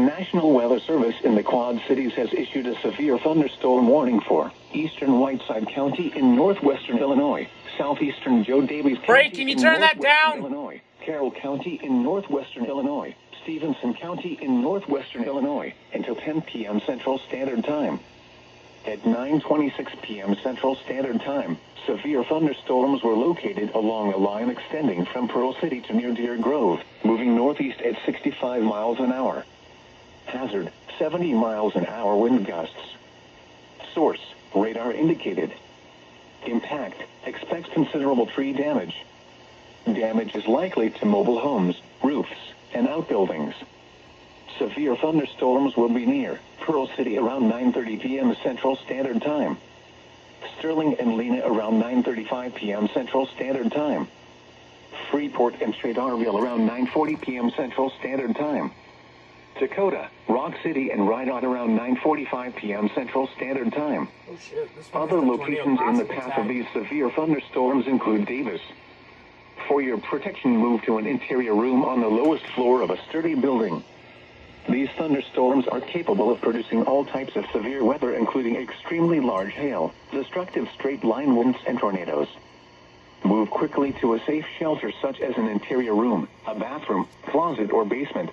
National Weather Service in the Quad Cities has issued a severe thunderstorm warning for eastern Whiteside County in northwestern Illinois, southeastern Joe Davies County Ray, can you turn that down? Illinois, Carroll County in northwestern Illinois, Stevenson County in northwestern Illinois, until 10 p.m. Central Standard Time. At 9:26 p.m. Central Standard Time, severe thunderstorms were located along a line extending from Pearl City to near Deer Grove, moving northeast at 65 miles an hour. Hazard, 70 miles an hour wind gusts. Source, radar indicated. Impact, expects considerable tree damage. Damage is likely to mobile homes, roofs, and outbuildings. Severe thunderstorms will be near Pearl City around 9:30 p.m. Central Standard Time. Sterling and Lena around 9:35 p.m. Central Standard Time. Freeport and Tradarville around 9:40 p.m. Central Standard Time. Dakota, Rock City, and Rydot around 9:45 p.m. Central Standard Time. Oh shit, Other locations in the path of these severe thunderstorms include Davis. For your protection, move to an interior room on the lowest floor of a sturdy building. These thunderstorms are capable of producing all types of severe weather, including extremely large hail, destructive straight-line winds, and tornadoes. Move quickly to a safe shelter such as an interior room, a bathroom, closet, or basement.